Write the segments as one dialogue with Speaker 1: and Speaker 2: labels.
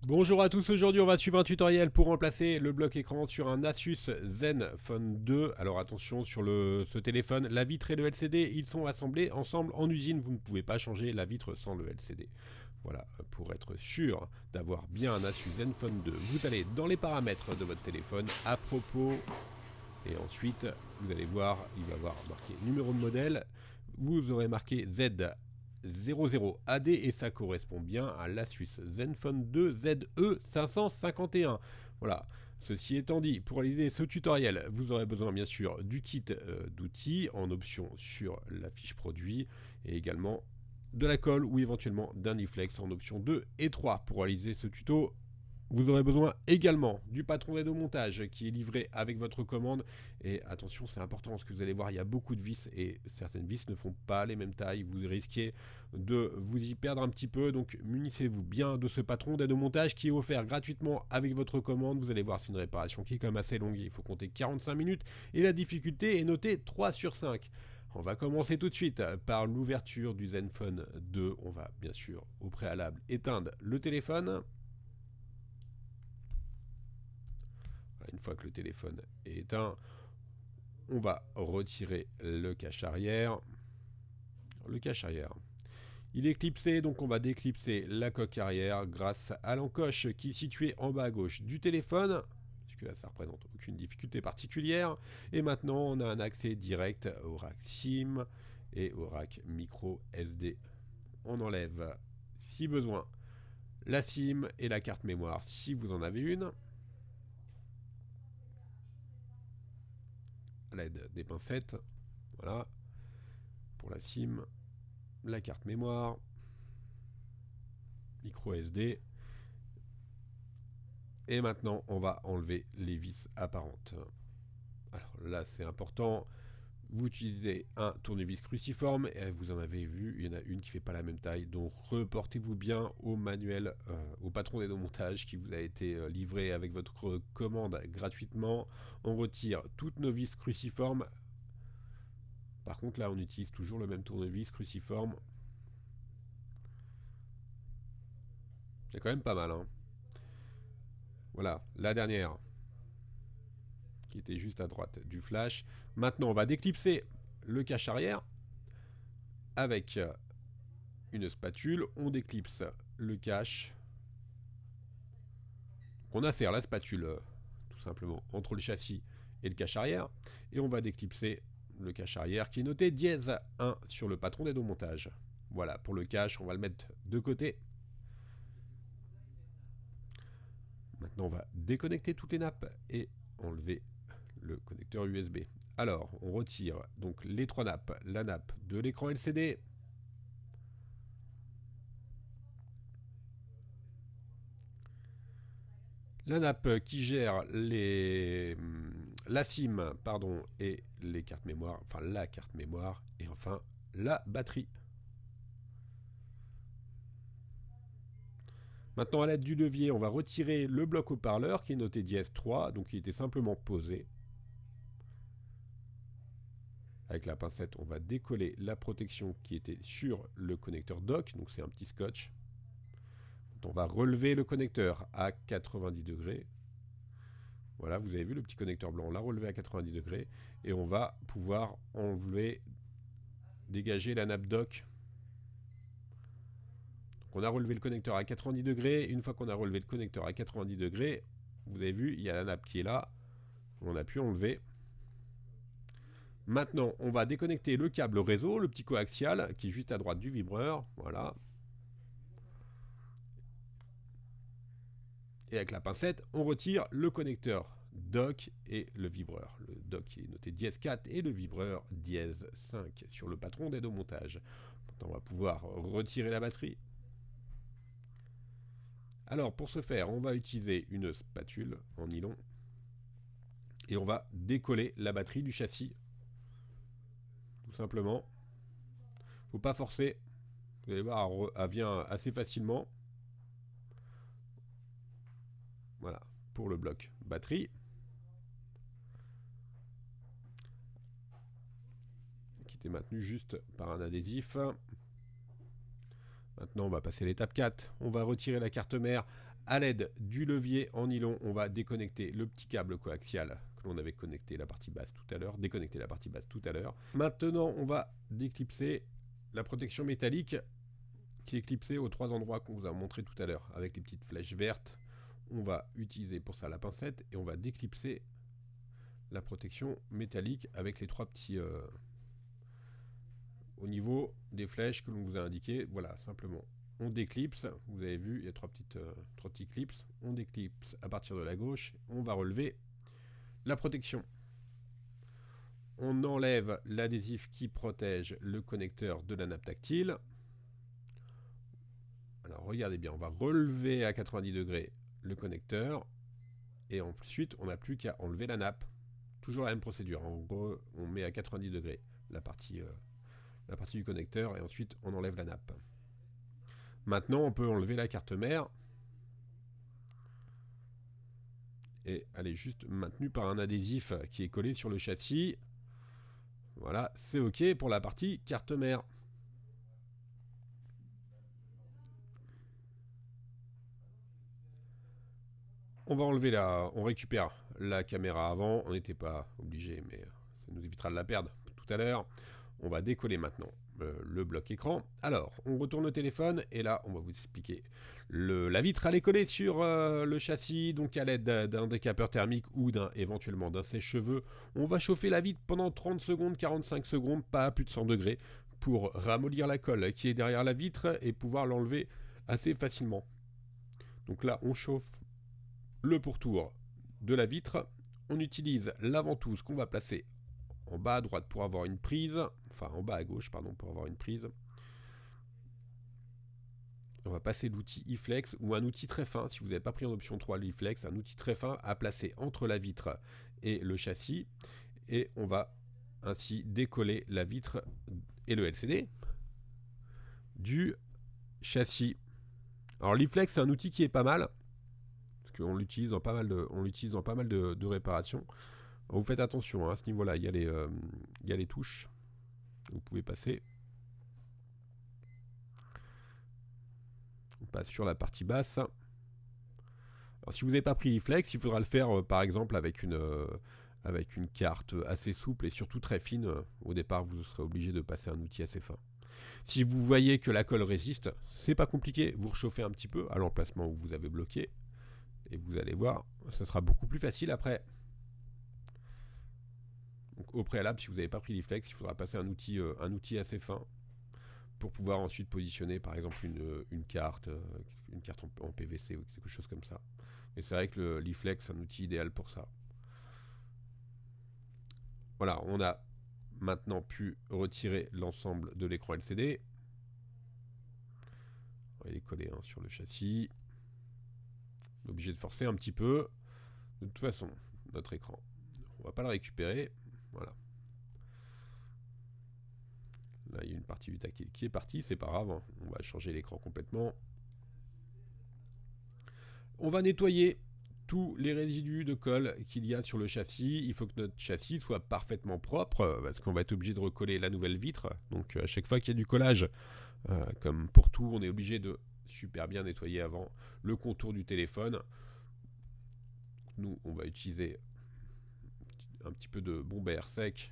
Speaker 1: Bonjour à tous, aujourd'hui on va suivre un tutoriel pour remplacer le bloc écran sur un Asus Zenfone 2. Alors attention sur ce téléphone, la vitre et le LCD ils sont assemblés ensemble en usine, vous ne pouvez pas changer la vitre sans le LCD. Voilà, pour être sûr d'avoir bien un Asus Zenfone 2, vous allez dans les paramètres de votre téléphone à propos et ensuite vous allez voir, il va avoir marqué numéro de modèle, vous aurez marqué Z00AD et ça correspond bien à l'Asus Zenfone 2 ZE 551. Voilà. Ceci étant dit, pour réaliser ce tutoriel, vous aurez besoin bien sûr du kit d'outils en option sur la fiche produit et également de la colle ou éventuellement d'un iflex en option 2 et 3. Pour réaliser ce tuto, vous aurez besoin également du patron d'aide au montage qui est livré avec votre commande. Et attention, c'est important parce que vous allez voir, il y a beaucoup de vis et certaines vis ne font pas les mêmes tailles. Vous risquez de vous y perdre un petit peu. Donc munissez-vous bien de ce patron d'aide au montage qui est offert gratuitement avec votre commande. Vous allez voir, c'est une réparation qui est quand même assez longue. Il faut compter 45 minutes et la difficulté est notée 3 sur 5. On va commencer tout de suite par l'ouverture du Zenfone 2. On va bien sûr au préalable éteindre le téléphone. Une fois que le téléphone est éteint, on va retirer le cache arrière. Le cache arrière, il est clipsé, donc on va déclipser la coque arrière grâce à l'encoche qui est située en bas à gauche du téléphone. Puisque là, ça ne représente aucune difficulté particulière. Et maintenant, on a un accès direct au rack SIM et au rack micro SD. On enlève, si besoin, la SIM et la carte mémoire si vous en avez une. À l'aide des pincettes. Voilà. Pour la SIM, la carte mémoire, micro SD. Et maintenant, on va enlever les vis apparentes. Alors là, c'est important. Vous utilisez un tournevis cruciforme et vous en avez vu, il y en a une qui fait pas la même taille. Donc reportez-vous bien au manuel, au patron d'aide au montage qui vous a été livré avec votre commande gratuitement. On retire toutes nos vis cruciformes. Par contre, là, on utilise toujours le même tournevis cruciforme. C'est quand même pas mal, hein. Voilà, la dernière, qui était juste à droite du flash. Maintenant, on va déclipser le cache arrière avec une spatule. On déclipse le cache. On insère la spatule, tout simplement, entre le châssis et le cache arrière. Et on va déclipser le cache arrière qui est noté dièse 1 sur le patron d'aide au montage. Voilà, pour le cache, on va le mettre de côté. Maintenant, on va déconnecter toutes les nappes et enlever le connecteur USB. Alors, on retire donc les trois nappes, la nappe de l'écran LCD, la nappe qui gère la SIM pardon, et les cartes mémoire, enfin la carte mémoire, et enfin la batterie. Maintenant, à l'aide du levier, on va retirer le bloc haut-parleur qui est noté dièse 3, donc il était simplement posé. Avec la pincette, on va décoller la protection qui était sur le connecteur dock, donc c'est un petit scotch. On va relever le connecteur à 90 degrés. Voilà, vous avez vu le petit connecteur blanc, on l'a relevé à 90 degrés. Et on va pouvoir enlever, dégager la nappe dock. Donc on a relevé le connecteur à 90 degrés. Une fois qu'on a relevé le connecteur à 90 degrés, vous avez vu, il y a la nappe qui est là. On a pu enlever. Maintenant, on va déconnecter le câble réseau, le petit coaxial, qui est juste à droite du vibreur. Voilà. Et avec la pincette, on retire le connecteur dock et le vibreur. Le dock qui est noté dièse 4 et le vibreur dièse 5 sur le patron d'aide au montage. Maintenant, on va pouvoir retirer la batterie. Alors, pour ce faire, on va utiliser une spatule en nylon et on va décoller la batterie du châssis. Tout simplement. Faut pas forcer. Vous allez voir, elle vient assez facilement. Voilà, pour le bloc batterie. Qui était maintenu juste par un adhésif. Maintenant, on va passer à l'étape 4. On va retirer la carte mère À l'aide du levier en nylon, on va déconnecter le petit câble coaxial que l'on avait connecté la partie basse tout à l'heure, déconnecter la partie basse tout à l'heure. Maintenant, on va déclipser la protection métallique qui est clipsée aux 3 endroits qu'on vous a montré tout à l'heure avec les petites flèches vertes. On va utiliser pour ça la pincette et on va déclipser la protection métallique avec les 3 petits au niveau des flèches que l'on vous a indiqué. Voilà, simplement. On déclipse, vous avez vu, il y a 3 petits clips. On déclipse à partir de la gauche. On va relever la protection. On enlève l'adhésif qui protège le connecteur de la nappe tactile. Alors regardez bien, on va relever à 90 degrés le connecteur. Et ensuite, on n'a plus qu'à enlever la nappe. Toujours la même procédure. En gros, on met à 90 degrés la partie du connecteur et ensuite on enlève la nappe. Maintenant, on peut enlever la carte mère et elle est juste maintenue par un adhésif qui est collé sur le châssis. Voilà, c'est OK pour la partie carte mère. On va enlever on récupère la caméra avant. On n'était pas obligé, mais ça nous évitera de la perdre tout à l'heure. On va décoller maintenant le bloc écran. Alors, on retourne au téléphone et là, on va vous expliquer. La vitre, elle est collée sur le châssis, donc à l'aide d'un décapeur thermique ou éventuellement d'un sèche-cheveux. On va chauffer la vitre pendant 30 secondes, 45 secondes, pas à plus de 100 degrés, pour ramollir la colle qui est derrière la vitre et pouvoir l'enlever assez facilement. Donc là, on chauffe le pourtour de la vitre. On utilise l'avant-touze qu'on va placer en bas à droite pour avoir une prise, enfin en bas à gauche, pardon, pour avoir une prise. On va passer l'outil iFlex ou un outil très fin, si vous n'avez pas pris en option 3 l'iFlex, un outil très fin à placer entre la vitre et le châssis. Et on va ainsi décoller la vitre et le LCD du châssis. Alors l'iFlex, c'est un outil qui est pas mal, parce qu'on l'utilise dans pas mal de réparations. Vous faites attention à ce niveau-là, il y a les touches. Vous pouvez passer. On passe sur la partie basse. Alors, si vous n'avez pas pris l'iFlex, il faudra le faire par exemple avec une carte assez souple et surtout très fine. Au départ, vous serez obligé de passer un outil assez fin. Si vous voyez que la colle résiste, c'est pas compliqué. Vous rechauffez un petit peu à l'emplacement où vous avez bloqué. Et vous allez voir, ça sera beaucoup plus facile après. Donc, au préalable, si vous n'avez pas pris l'iFlex, il faudra passer un outil assez fin pour pouvoir ensuite positionner par exemple une carte en PVC ou quelque chose comme ça. Et c'est vrai que l'iFlex est un outil idéal pour ça. Voilà, on a maintenant pu retirer l'ensemble de l'écran LCD. On va les coller sur le châssis. On est obligé de forcer un petit peu. De toute façon, notre écran, on va pas le récupérer. Voilà. Là, il y a une partie du tactile qui est partie, c'est pas grave, hein. On va changer l'écran complètement. On va nettoyer tous les résidus de colle qu'il y a sur le châssis. Il faut que notre châssis soit parfaitement propre, parce qu'on va être obligé de recoller la nouvelle vitre. Donc à chaque fois qu'il y a du collage, comme pour tout, on est obligé de super bien nettoyer avant le contour du téléphone. Nous, on va utiliser un petit peu de bombe à air sec.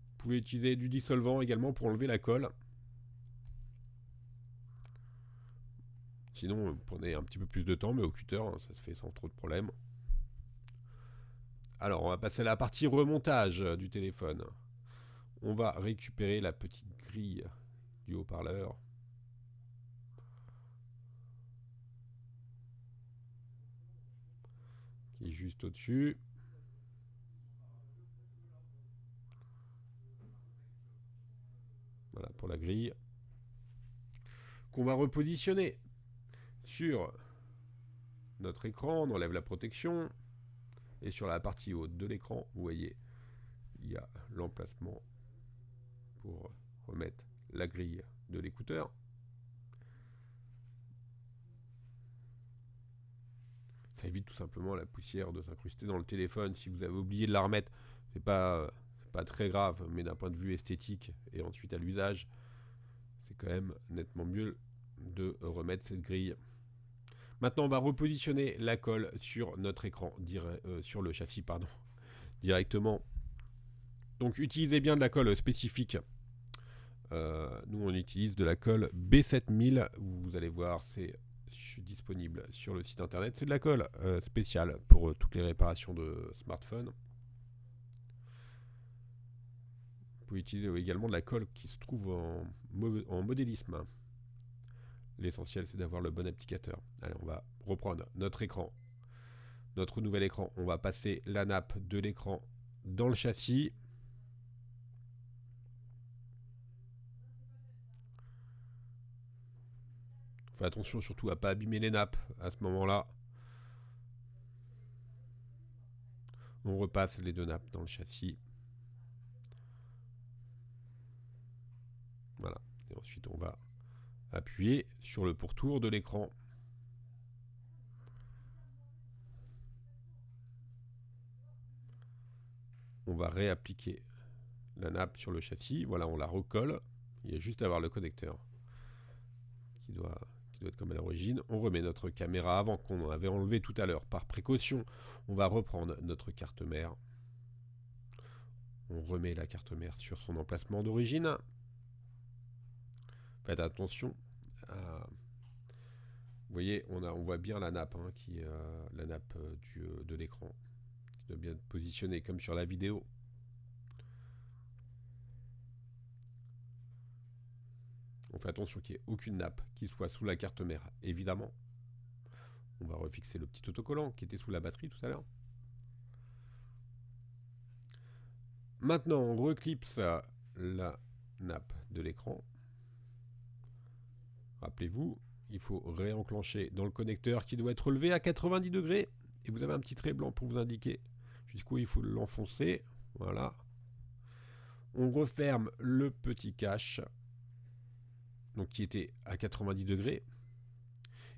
Speaker 1: Vous pouvez utiliser du dissolvant également pour enlever la colle. Sinon, vous prenez un petit peu plus de temps, mais au cutter, ça se fait sans trop de problème. Alors, on va passer à la partie remontage du téléphone. On va récupérer la petite grille du haut-parleur. Qui est juste au-dessus. Voilà pour la grille. Qu'on va repositionner sur notre écran. On enlève la protection. Et sur la partie haute de l'écran, vous voyez, il y a l'emplacement pour remettre la grille de l'écouteur. Ça évite tout simplement la poussière de s'incruster dans le téléphone. Si vous avez oublié de la remettre, c'est pas très grave, mais d'un point de vue esthétique et ensuite à l'usage, c'est quand même nettement mieux de remettre cette grille. Maintenant, on va repositionner la colle sur notre écran, sur le châssis, pardon, directement. Donc, utilisez bien de la colle spécifique. Nous, on utilise de la colle B7000. Vous allez voir, c'est disponible sur le site internet. C'est de la colle spéciale pour toutes les réparations de smartphones. Vous pouvez utiliser également de la colle qui se trouve en modélisme. L'essentiel, c'est d'avoir le bon applicateur. Allez, on va reprendre notre écran, notre nouvel écran. On va passer la nappe de l'écran dans le châssis. Faites attention surtout à ne pas abîmer les nappes à ce moment-là. On repasse les deux nappes dans le châssis. Voilà. Et ensuite, on va appuyer sur le pourtour de l'écran. On va réappliquer la nappe sur le châssis. Voilà, on la recolle. Il y a juste à avoir le connecteur qui doit être comme à l'origine. On remet notre caméra avant qu'on avait enlevé tout à l'heure. Par précaution, on va reprendre notre carte mère. On remet la carte mère sur son emplacement d'origine. Faites attention. Vous voyez, on voit bien la nappe, hein, la nappe de l'écran, qui doit bien être positionnée comme sur la vidéo. On fait attention qu'il n'y ait aucune nappe qui soit sous la carte mère, évidemment. On va refixer le petit autocollant qui était sous la batterie tout à l'heure. Maintenant, on reclipse la nappe de l'écran. Rappelez-vous, il faut réenclencher dans le connecteur qui doit être relevé à 90 degrés. Et vous avez un petit trait blanc pour vous indiquer jusqu'où il faut l'enfoncer. Voilà. On referme le petit cache, donc qui était à 90 degrés.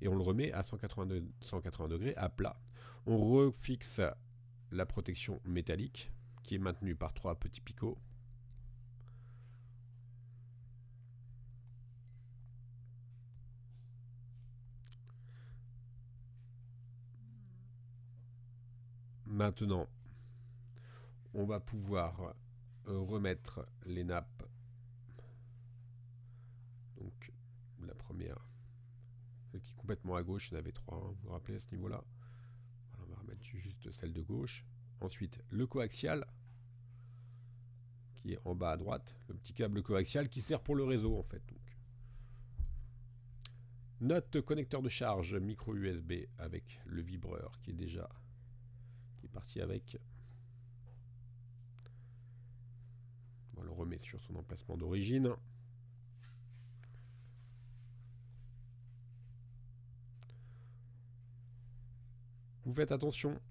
Speaker 1: Et on le remet à 180 degrés à plat. On refixe la protection métallique qui est maintenue par 3 petits picots. Maintenant, on va pouvoir remettre les nappes. Donc, la première, celle qui est complètement à gauche, il y en avait 3, hein, vous vous rappelez à ce niveau-là. Voilà, on va remettre juste celle de gauche. Ensuite, le coaxial, qui est en bas à droite. Le petit câble coaxial qui sert pour le réseau, en fait. Donc, notre connecteur de charge micro USB avec le vibreur qui est parti avec. On le remet sur son emplacement d'origine. Vous faites attention,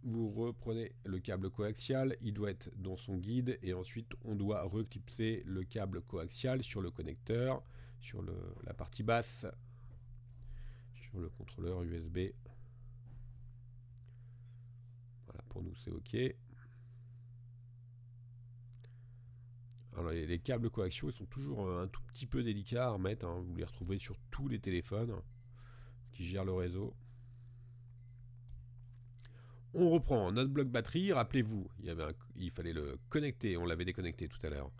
Speaker 1: vous reprenez le câble coaxial, il doit être dans son guide et ensuite on doit reclipser le câble coaxial sur le connecteur, sur la partie basse, sur le contrôleur USB. Voilà, pour nous c'est OK. Alors les câbles coaxiaux sont toujours un tout petit peu délicats à remettre, hein. Vous les retrouvez sur tous les téléphones qui gèrent le réseau. On reprend notre bloc batterie. Rappelez-vous, il fallait le connecter, on l'avait déconnecté tout à l'heure.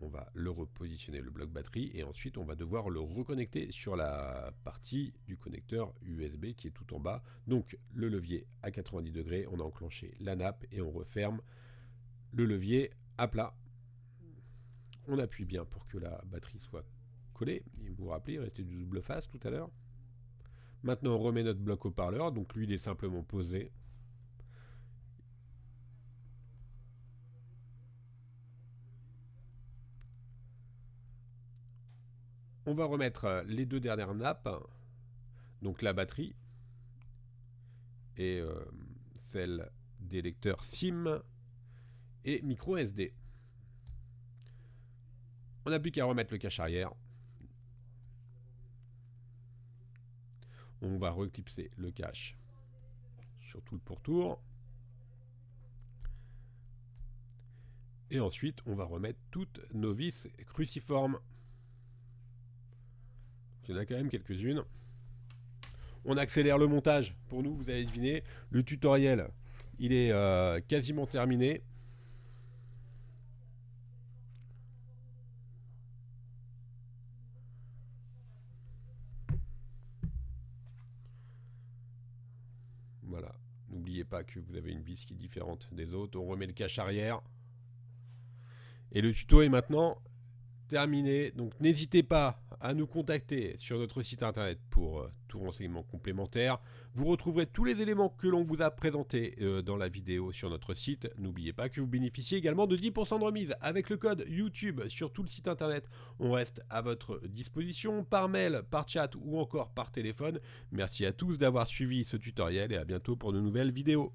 Speaker 1: On va le repositionner, le bloc batterie, et ensuite on va devoir le reconnecter sur la partie du connecteur USB qui est tout en bas. Donc le levier à 90 degrés, on a enclenché la nappe et on referme le levier à plat. On appuie bien pour que la batterie soit collée. Vous vous rappelez, il restait du double face tout à l'heure. Maintenant on remet notre bloc haut-parleur, donc lui il est simplement posé. On va remettre les deux dernières nappes, donc la batterie et celle des lecteurs SIM et micro SD. On n'a plus qu'à remettre le cache arrière. On va reclipser le cache sur tout le pourtour. Et ensuite, on va remettre toutes nos vis cruciformes. Il y en a quand même quelques-unes. On accélère le montage. Pour nous, vous avez deviné, le tutoriel, il est quasiment terminé. Voilà. N'oubliez pas que vous avez une vis qui est différente des autres. On remet le cache arrière. Et le tuto est maintenant terminé. Donc n'hésitez pas à nous contacter sur notre site internet pour tout renseignement complémentaire. Vous retrouverez tous les éléments que l'on vous a présentés dans la vidéo sur notre site. N'oubliez pas que vous bénéficiez également de 10% de remise avec le code YouTube sur tout le site internet. On reste à votre disposition par mail, par chat ou encore par téléphone. Merci à tous d'avoir suivi ce tutoriel et à bientôt pour de nouvelles vidéos.